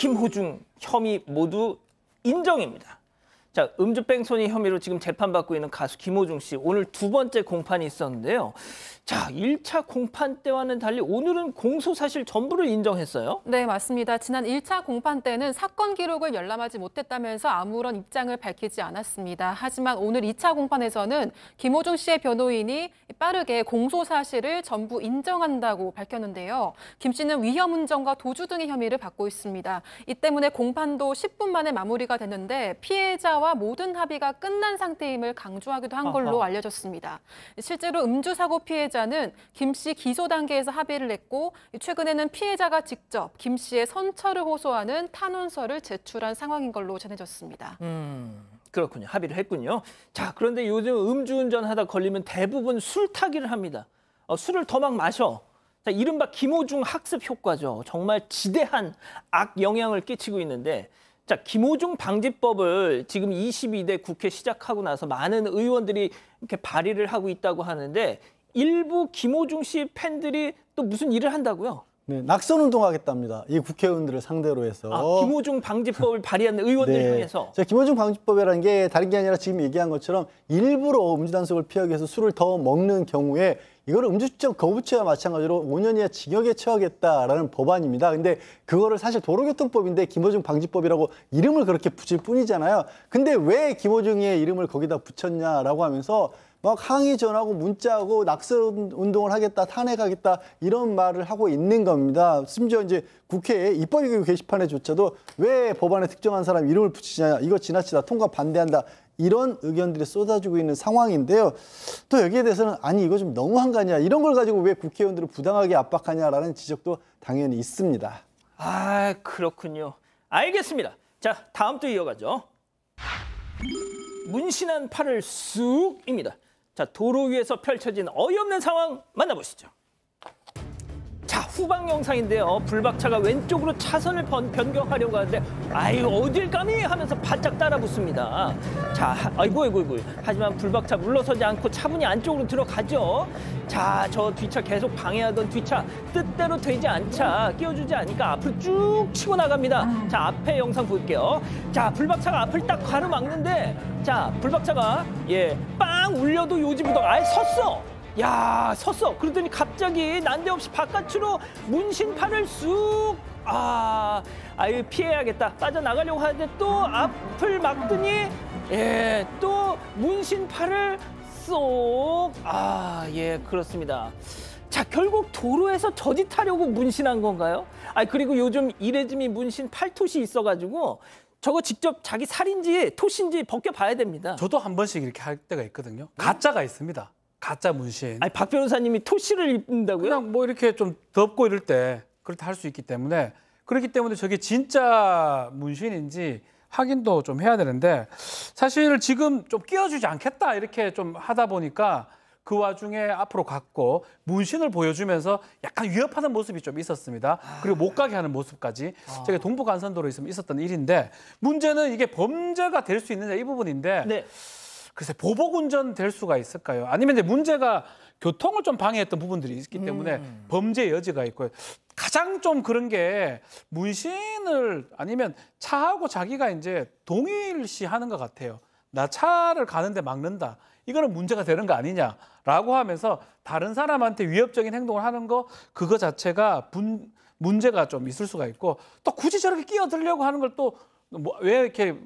김호중 혐의 모두 인정입니다. 자, 음주뺑소니 혐의로 지금 재판받고 있는 가수 김호중 씨, 오늘 두 번째 공판이 있었는데요. 자, 1차 공판 때와는 달리 오늘은 공소사실 전부를 인정했어요. 네, 맞습니다. 지난 1차 공판 때는 사건 기록을 열람하지 못했다면서 아무런 입장을 밝히지 않았습니다. 하지만 오늘 2차 공판에서는 김호중 씨의 변호인이 빠르게 공소사실을 전부 인정한다고 밝혔는데요. 김 씨는 위험 운전과 도주 등의 혐의를 받고 있습니다. 이 때문에 공판도 10분 만에 마무리가 됐는데 피해자와 모든 합의가 끝난 상태임을 강조하기도 한 걸로 알려졌습니다. 실제로 음주사고 피해자는 김 씨 기소 단계에서 합의를 했고 최근에는 피해자가 직접 김 씨의 선처를 호소하는 탄원서를 제출한 상황인 걸로 전해졌습니다. 그렇군요. 합의를 했군요. 자, 그런데 요즘 음주운전하다 걸리면 대부분 술 타기를 합니다. 술을 더 막 마셔. 자, 이른바 김호중 학습 효과죠. 정말 지대한 악영향을 끼치고 있는데 자, 김호중 방지법을 지금 22대 국회 시작하고 나서 많은 의원들이 이렇게 발의를 하고 있다고 하는데 일부 김호중 씨 팬들이 또 무슨 일을 한다고요? 네, 낙선 운동하겠답니다. 이 국회의원들을 상대로 해서. 김호중 방지법을 발의하는 의원들 네. 향해서. 자, 김호중 방지법이라는 게 다른 게 아니라 지금 얘기한 것처럼 일부러 음주 단속을 피하기 위해서 술을 더 먹는 경우에 이거를 음주운전 거부죄와 마찬가지로 5년 이하 징역에 처하겠다라는 법안입니다. 근데 그거를 사실 도로교통법인데 김호중 방지법이라고 이름을 그렇게 붙일 뿐이잖아요. 근데 왜 김호중의 이름을 거기다 붙였냐라고 하면서 막 항의 전하고 문자하고 낙선 운동을 하겠다, 탄핵하겠다 이런 말을 하고 있는 겁니다. 심지어 이제 국회에 입법의결 게시판에조차도 왜 법안에 특정한 사람 이름을 붙이냐, 이거 지나치다, 통과 반대한다 이런 의견들이 쏟아지고 있는 상황인데요. 또 여기에 대해서는 아니 이거 좀 너무한 거 아니야, 이런 걸 가지고 왜 국회의원들을 부당하게 압박하냐라는 지적도 당연히 있습니다. 아, 그렇군요. 알겠습니다. 자, 다음 또 이어가죠. 문신한 팔을 쑥입니다. 자, 도로 위에서 펼쳐진 어이없는 상황 만나보시죠. 자, 후방 영상인데요. 불박차가 왼쪽으로 차선을 변경하려고 하는데 아이고 어딜 감히 하면서 바짝 따라붙습니다. 자, 아이고. 하지만 불박차 물러서지 않고 차분히 안쪽으로 들어가죠. 자, 저 뒷차 계속 방해하던 뒷차 뜻대로 되지 않자 끼워주지 않으니까 앞으로 쭉 치고 나갑니다. 자, 앞에 영상 볼게요. 자, 불박차가 앞을 딱 가로막는데 자, 불박차가 빵 울려도 요지부동 아예 섰어. 야, 섰어. 그러더니 갑자기 난데없이 바깥으로 문신판을 쑥. 아유 피해야겠다. 빠져나가려고 하는데 또 앞을 막더니 또 문신판을 쏙. 그렇습니다. 자, 결국 도로에서 저짓하려고 문신한 건가요? 그리고 요즘 이레즈미 문신 팔토시 있어가지고 저거 직접 자기 살인지 토시인지 벗겨봐야 됩니다. 저도 한 번씩 이렇게 할 때가 있거든요. 가짜가 있습니다. 가짜 문신. 박 변호사님이 토시를 입는다고요? 그냥 뭐 이렇게 좀 덥고 이럴 때 그럴 때 할 수 있기 때문에 그렇기 때문에 저게 진짜 문신인지 확인도 좀 해야 되는데 사실 지금 좀 끼워주지 않겠다 이렇게 좀 하다 보니까 그 와중에 앞으로 갔고 문신을 보여주면서 약간 위협하는 모습이 좀 있었습니다. 그리고 못 가게 하는 모습까지 저게 동부간선도로에 있었던 일인데 문제는 이게 범죄가 될 수 있느냐 이 부분인데 네. 글쎄 보복운전 될 수가 있을까요? 아니면 이제 문제가 교통을 좀 방해했던 부분들이 있기 때문에 범죄 여지가 있고요. 가장 좀 그런 게 문신을 아니면 차하고 자기가 이제 동일시하는 것 같아요. 나 차를 가는데 막는다. 이거는 문제가 되는 거 아니냐라고 하면서 다른 사람한테 위협적인 행동을 하는 거 그거 자체가 문제가 좀 있을 수가 있고 또 굳이 저렇게 끼어들려고 하는 걸 또 왜 이렇게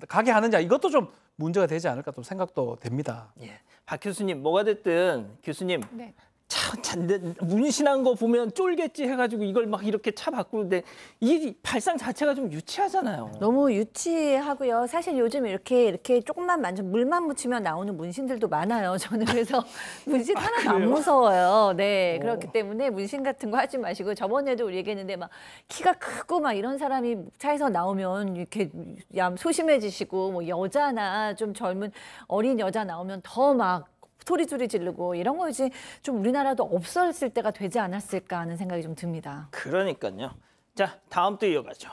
가게 하느냐 이것도 좀 문제가 되지 않을까 또 생각도 됩니다. 박 교수님 뭐가 됐든 교수님 네. 문신한 거 보면 쫄겠지 해가지고 이걸 막 이렇게 차 바꾸는데 이 발상 자체가 좀 유치하잖아요. 너무 유치하고요. 사실 요즘 이렇게 조금만 물만 묻히면 나오는 문신들도 많아요. 저는 그래서 문신 하나도 안 무서워요. 네, 그렇기 때문에 문신 같은 거 하지 마시고 저번에도 우리 얘기했는데 막 키가 크고 막 이런 사람이 차에서 나오면 이렇게 소심해지시고 뭐 여자나 좀 젊은 어린 여자 나오면 더 막 소리 지르고 이런 거 이제 좀 우리나라도 없었을 때가 되지 않았을까 하는 생각이 좀 듭니다. 그러니까요. 자, 다음 또 이어가죠.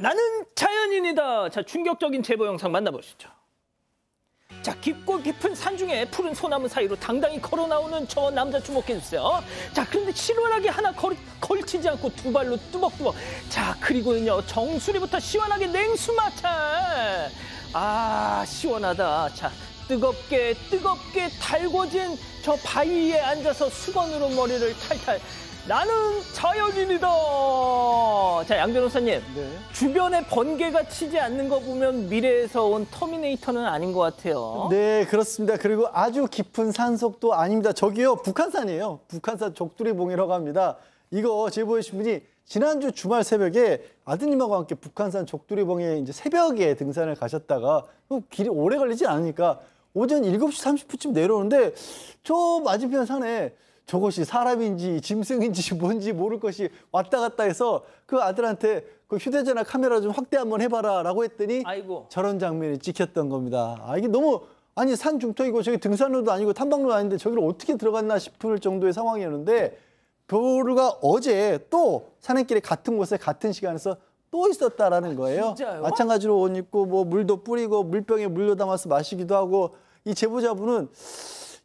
나는 자연인이다. 자, 충격적인 제보 영상 만나보시죠. 자, 깊고 깊은 산 중에 푸른 소나무 사이로 당당히 걸어 나오는 저 남자 주목해 주세요. 자, 그런데 시원하게 하나 걸치지 않고 두 발로 뚜벅뚜벅. 자, 그리고는요, 정수리부터 시원하게 냉수마찰. 아, 시원하다. 자, 뜨겁게 달궈진 저 바위에 앉아서 수건으로 머리를 탈탈. 나는 자연인이다. 자, 양 변호사님. 네. 주변에 번개가 치지 않는 거 보면 미래에서 온 터미네이터는 아닌 것 같아요. 네, 그렇습니다. 그리고 아주 깊은 산속도 아닙니다. 저기요, 북한산이에요. 북한산 족두리봉이라고 합니다. 이거 제보해 주신 분이 지난주 주말 새벽에 아드님하고 함께 북한산 족두리봉에 이제 새벽에 등산을 가셨다가 길이 오래 걸리지 않으니까 오전 7시 30분쯤 내려오는데 저 맞은편 산에 저것이 사람인지 짐승인지 뭔지 모를 것이 왔다 갔다 해서 그 아들한테 그 휴대전화 카메라 좀 확대 한번 해봐라 라고 했더니 아이고. 저런 장면이 찍혔던 겁니다. 아, 이게 너무 아니 산 중턱이고 저기 등산로도 아니고 탐방로도 아닌데 저기를 어떻게 들어갔나 싶을 정도의 상황이었는데 벼루가 어제 또 산행길에 같은 곳에 같은 시간에서 또 있었다라는 거예요. 진짜요? 마찬가지로 옷 입고 뭐 물도 뿌리고 물병에 물로 담아서 마시기도 하고 이 제보자분은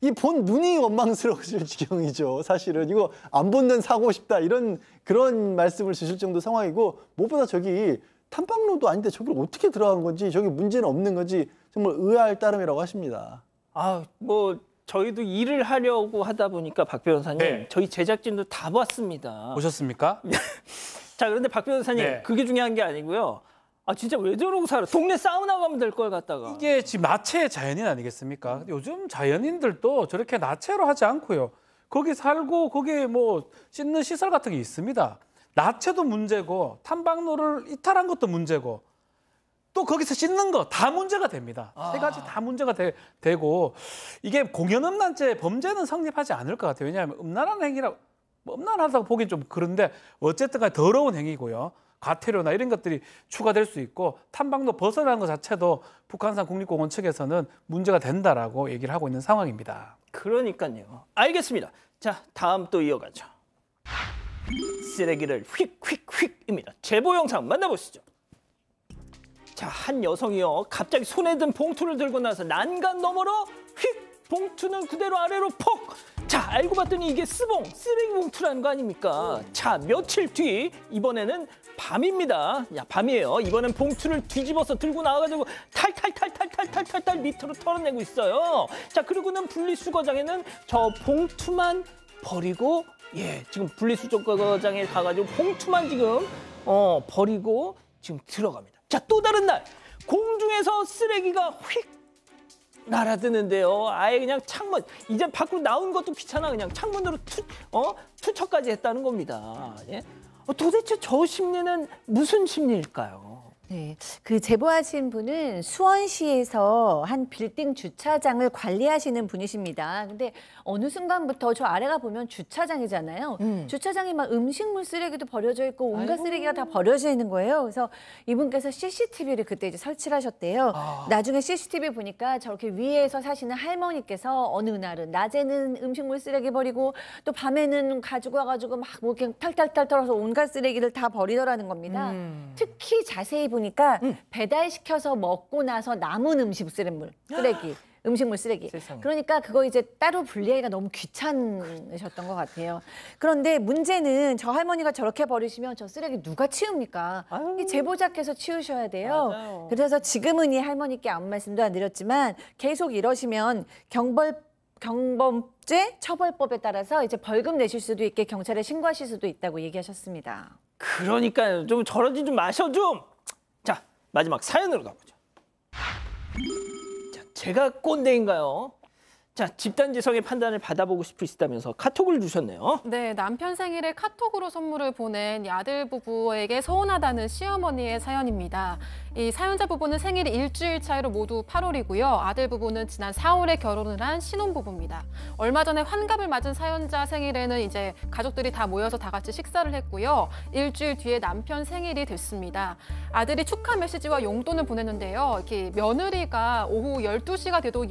이 본 눈이 원망스러우실 지경이죠. 사실은 이거 안 본는 사고 싶다 이런 그런 말씀을 주실 정도 상황이고 무엇보다 저기 탐방로도 아닌데 저기 어떻게 들어간 건지 저기 문제는 없는 건지 정말 의아할 따름이라고 하십니다. 아, 뭐 저희도 일을 하려고 하다 보니까 박 변호사님, 네. 저희 제작진도 다 봤습니다. 보셨습니까? 자, 그런데 박 변호사님, 네. 그게 중요한 게 아니고요. 아, 진짜 왜 저러고 살아? 동네 사우나 가면 될 걸 갖다가. 이게 지금 나체의 자연인 아니겠습니까? 근데 요즘 자연인들도 저렇게 나체로 하지 않고요. 거기 살고 거기에 뭐 씻는 시설 같은 게 있습니다. 나체도 문제고 탐방로를 이탈한 것도 문제고 또 거기서 씻는 거 다 문제가 됩니다. 세 가지 다 문제가 되고 이게 공연음란죄 범죄는 성립하지 않을 것 같아요. 왜냐하면 음란한 행위라 뭐 음란하다고 보기엔 좀 그런데 어쨌든 간에 더러운 행위고요. 과태료나 이런 것들이 추가될 수 있고 탐방로 벗어나는 것 자체도 북한산 국립공원 측에서는 문제가 된다라고 얘기를 하고 있는 상황입니다. 그러니까요. 알겠습니다. 자, 다음 또 이어가죠. 쓰레기를 휙휙휙입니다. 제보 영상 만나보시죠. 자, 한 여성이요. 갑자기 손에 든 봉투를 들고 나서 난간 너머로 휙! 봉투는 그대로 아래로 폭! 자, 알고 봤더니 이게 쓰레기 봉투라는 거 아닙니까? 자, 며칠 뒤 이번에는 밤입니다. 야, 밤이에요. 이번엔 봉투를 뒤집어서 들고 나와가지고 탈탈 밑으로 털어내고 있어요. 자, 그리고는 분리수거장에는 저 봉투만 버리고, 예, 지금 분리수거장에 가가지고 봉투만 지금 버리고 지금 들어갑니다. 자, 또 다른 날 공중에서 쓰레기가 휙 날아드는데요. 아예 그냥 창문, 이제 밖으로 나온 것도 귀찮아. 그냥 창문으로 투척까지 했다는 겁니다. 예? 도대체 저 심리는 무슨 심리일까요? 네, 그 제보하신 분은 수원시에서 한 빌딩 주차장을 관리하시는 분이십니다. 근데 어느 순간부터 저 아래가 보면 주차장이잖아요. 주차장에 막 음식물 쓰레기도 버려져 있고 온갖 쓰레기가 다 버려져 있는 거예요. 그래서 이분께서 CCTV를 그때 이제 설치를 하셨대요. 나중에 CCTV 보니까 저렇게 위에서 사시는 할머니께서 어느 날은 낮에는 음식물 쓰레기 버리고 또 밤에는 가지고 와가지고 막 뭐 이렇게 탈탈탈 털어서 온갖 쓰레기를 다 버리더라는 겁니다. 특히 자세히 보니까 배달시켜서 먹고 나서 남은 음식물 쓰레기. 세상에. 그러니까 그거 이제 따로 분리하기가 너무 귀찮으셨던 것 같아요. 그런데 문제는 저 할머니가 저렇게 버리시면 저 쓰레기 누가 치웁니까? 이 제보자께서 치우셔야 돼요. 맞아요. 그래서 지금은 이 할머니께 아무 말씀도 안 드렸지만 계속 이러시면 경범죄 처벌법에 따라서 이제 벌금 내실 수도 있게 경찰에 신고하실 수도 있다고 얘기하셨습니다. 그러니까요. 좀 저러지 좀 마셔 좀. 자, 마지막 사연으로 가보죠. 자, 제가 꼰대인가요? 자, 집단지성의 판단을 받아보고 싶으시다면서 카톡을 주셨네요. 네, 남편 생일에 카톡으로 선물을 보낸 이 아들 부부에게 서운하다는 시어머니의 사연입니다. 이 사연자 부부는 생일이 일주일 차이로 모두 8월이고요. 아들 부부는 지난 4월에 결혼을 한 신혼부부입니다. 얼마 전에 환갑을 맞은 사연자 생일에는 이제 가족들이 다 모여서 다 같이 식사를 했고요. 일주일 뒤에 남편 생일이 됐습니다. 아들이 축하 메시지와 용돈을 보냈는데요. 이렇게 며느리가 오후 12시가 돼도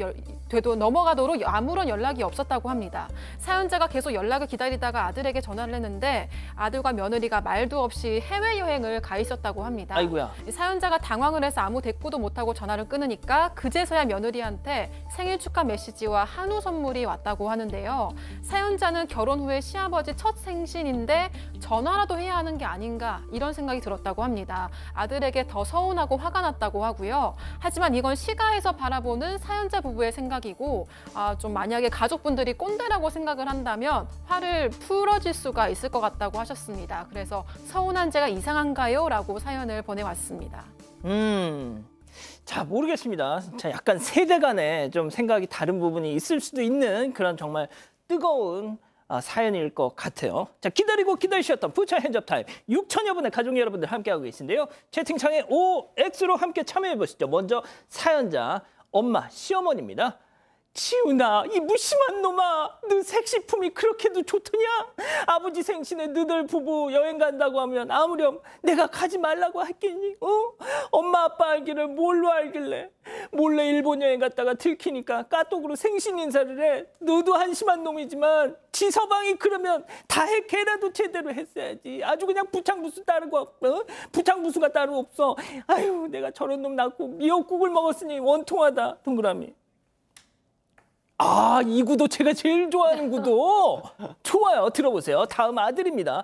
돼도 넘어가도록 아무런 연락이 없었다고 합니다. 사연자가 계속 연락을 기다리다가 아들에게 전화를 했는데 아들과 며느리가 말도 없이 해외여행을 가 있었다고 합니다. 아이고야. 사연자가 당황을 해서 아무 대꾸도 못하고 전화를 끊으니까 그제서야 며느리한테 생일 축하 메시지와 한우 선물이 왔다고 하는데요. 사연자는 결혼 후에 시아버지 첫 생신인데 전화라도 해야 하는 게 아닌가 이런 생각이 들었다고 합니다. 아들에게 더 서운하고 화가 났다고 하고요. 하지만 이건 시가에서 바라보는 사연자 부부의 생각이고 좀 만약에 가족분들이 꼰대라고 생각을 한다면 화를 풀어질 수가 있을 것 같다고 하셨습니다. 그래서 서운한 제가 이상한가요? 라고 사연을 보내왔습니다. 자, 모르겠습니다. 자, 약간 세대 간에 좀 생각이 다른 부분이 있을 수도 있는 그런 정말 뜨거운 사연일 것 같아요. 자, 기다리고 기다리셨던 부처 핸즈업 타임 6천여 분의 가족 여러분들 함께하고 계신데요. 채팅창에 OX로 함께 참여해 보시죠. 먼저 사연자 엄마, 시어머니입니다. 지훈아, 이 무심한 놈아, 너 색시품이 그렇게도 좋더냐? 아버지 생신에 너들 부부 여행 간다고 하면 아무렴 내가 가지 말라고 했겠니? 엄마 아빠 알기를 뭘로 알길래? 몰래 일본 여행 갔다가 들키니까 까똑으로 생신 인사를 해. 너도 한심한 놈이지만 지 서방이 그러면 다해 걔라도 제대로 했어야지. 아주 그냥 부창부수 따르고 부창부수가 따로 없어. 아유, 내가 저런 놈 낳고 미역국을 먹었으니 원통하다. 동그라미. 이 구도 제가 제일 좋아하는 구도. 좋아요. 들어보세요. 다음 아들입니다.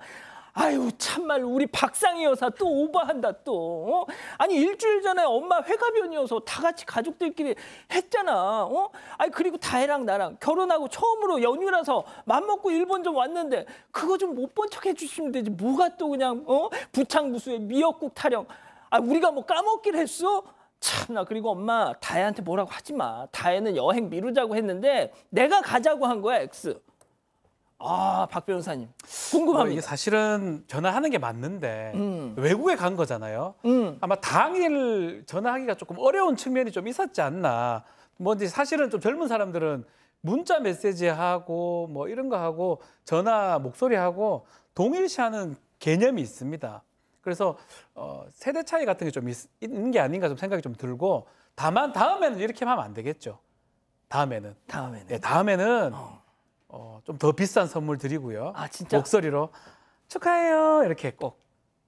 아유, 참말 우리 박상희 여사 또 오버한다 또. 아니, 일주일 전에 엄마 회가변이어서 다 같이 가족들끼리 했잖아. 아니, 그리고 다혜랑 나랑 결혼하고 처음으로 연휴라서 맘먹고 일본 좀 왔는데 그거 좀 못 본 척 해주시면 되지. 뭐가 또 그냥 부창부수에 미역국 타령. 우리가 뭐 까먹기를 했어? 참나. 그리고 엄마 다혜한테 뭐라고 하지 마. 다혜는 여행 미루자고 했는데 내가 가자고 한 거야, X. 박 변호사님 궁금합니다. 이게 사실은 전화하는 게 맞는데 외국에 간 거잖아요. 아마 당일 전화하기가 조금 어려운 측면이 좀 있었지 않나. 뭐 이제 사실은 좀 젊은 사람들은 문자 메시지하고 뭐 이런 거 하고 전화 목소리하고 동일시하는 개념이 있습니다. 그래서 세대 차이 같은 게 좀 있는 게 아닌가 좀 생각이 좀 들고, 다만 다음에는 이렇게 하면 안 되겠죠. 다음에는 좀 더 비싼 선물 드리고요. 진짜? 목소리로 축하해요 이렇게 꼭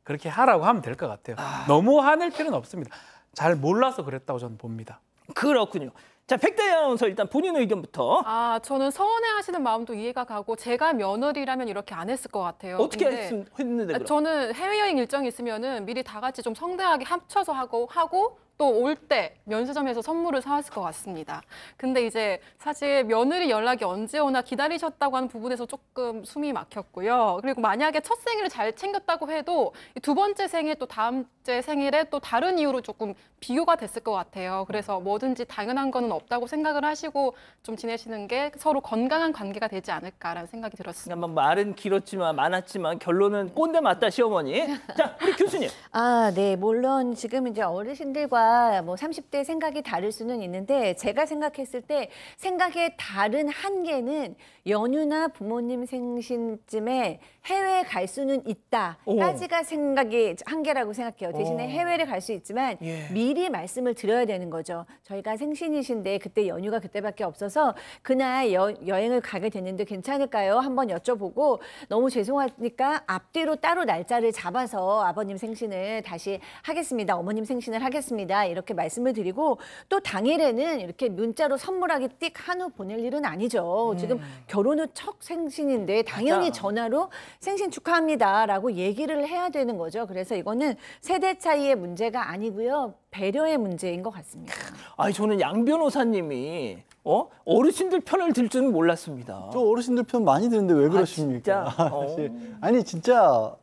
그렇게 하라고 하면 될 것 같아요. 너무 화낼 필요는 없습니다. 잘 몰라서 그랬다고 저는 봅니다. 그렇군요. 자, 백다희 아나운서 일단 본인 의견부터. 저는 서운해하시는 마음도 이해가 가고 제가 며느리라면 이렇게 안 했을 것 같아요. 어떻게 했는데 그럼? 저는 해외여행 일정이 있으면은 미리 다 같이 좀 성대하게 합쳐서 하고 또 올 때 면세점에서 선물을 사왔을 것 같습니다. 근데 이제 사실 며느리 연락이 언제 오나 기다리셨다고 하는 부분에서 조금 숨이 막혔고요. 그리고 만약에 첫 생일을 잘 챙겼다고 해도 두 번째 생일 또 다음째 생일에 또 다른 이유로 조금 비교가 됐을 것 같아요. 그래서 뭐든지 당연한 거는 없다고 생각을 하시고 좀 지내시는 게 서로 건강한 관계가 되지 않을까라는 생각이 들었습니다. 그러니까 말은 길었지만 많았지만 결론은 꼰대 맞다, 시어머니. 자, 우리 교수님. 네. 물론 지금 이제 어르신들과 뭐 30대 생각이 다를 수는 있는데, 제가 생각했을 때 생각의 다른 한계는 연휴나 부모님 생신쯤에 해외에 갈 수는 있다까지가 생각의 한계라고 생각해요. 대신에 해외를 갈 수 있지만 미리 말씀을 드려야 되는 거죠. 저희가 생신이신데 그때 연휴가 그때밖에 없어서 그날 여행을 가게 됐는데 괜찮을까요? 한번 여쭤보고, 너무 죄송하니까 앞뒤로 따로 날짜를 잡아서 아버님 생신을 다시 하겠습니다. 어머님 생신을 하겠습니다. 이렇게 말씀을 드리고, 또 당일에는 이렇게 문자로 선물하게 띡 한우 보낼 일은 아니죠. 지금 결혼 후 첫 생신인데 당연히 전화로 생신 축하합니다라고 얘기를 해야 되는 거죠. 그래서 이거는 세대 차이의 문제가 아니고요. 배려의 문제인 것 같습니다. 저는 양 변호사님이 어르신들 편을 들 줄은 몰랐습니다. 저 어르신들 편 많이 드는데 왜 그러십니까? 아니 진짜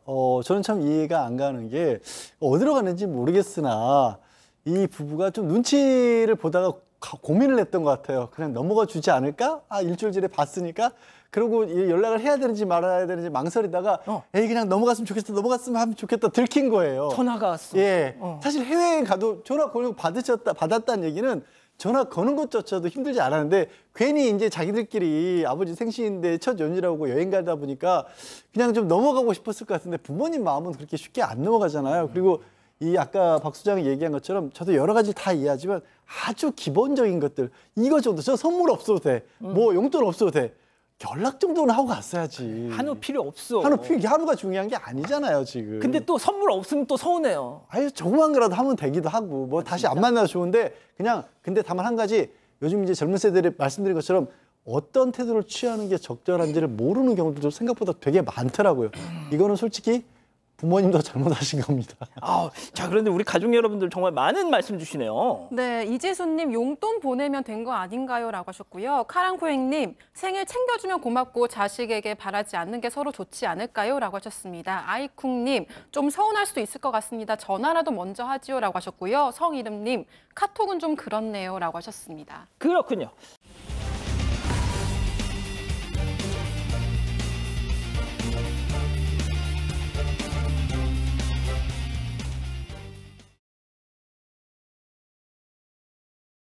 저는 참 이해가 안 가는 게, 어디로 가는지 모르겠으나 이 부부가 좀 눈치를 보다가 고민을 했던 것 같아요. 그냥 넘어가 주지 않을까? 일주일 전에 봤으니까. 그리고 연락을 해야 되는지 말아야 되는지 망설이다가 에이 그냥 넘어갔으면 좋겠다, 넘어갔으면 하면 좋겠다, 들킨 거예요. 전화가 왔어. 사실 해외에 가도 전화 거는 거 받았다는 얘기는 전화 거는 것조차도 힘들지 않았는데, 괜히 이제 자기들끼리 아버지 생신인데 첫 연휴라고 여행 가다 보니까 그냥 좀 넘어가고 싶었을 것 같은데, 부모님 마음은 그렇게 쉽게 안 넘어가잖아요. 그리고 이 아까 박 소장이 얘기한 것처럼 저도 여러 가지 다 이해하지만 아주 기본적인 것들 이거 정도 저 선물 없어도 돼. 뭐 용돈 없어도 돼. 연락 정도는 하고 갔어야지. 한우 필요 없어. 한우가 중요한 게 아니잖아요, 지금. 근데 또 선물 없으면 또 서운해요. 아유, 조그만 거라도 하면 되기도 하고 뭐 다시 안 만나도 좋은데 그냥 근데 다만 한 가지 요즘 이제 젊은 세대들이 말씀드린 것처럼 어떤 태도를 취하는 게 적절한지를 모르는 경우도 생각보다 되게 많더라고요. 이거는 솔직히 부모님도 잘못하신 겁니다. 자, 그런데 우리 가족 여러분들 정말 많은 말씀 주시네요. 네, 이지수님 용돈 보내면 된 거 아닌가요? 라고 하셨고요. 카랑코행님 생일 챙겨주면 고맙고 자식에게 바라지 않는 게 서로 좋지 않을까요? 라고 하셨습니다. 아이쿵님 좀 서운할 수도 있을 것 같습니다. 전화라도 먼저 하지요? 라고 하셨고요. 성이름님 카톡은 좀 그렇네요. 라고 하셨습니다. 그렇군요.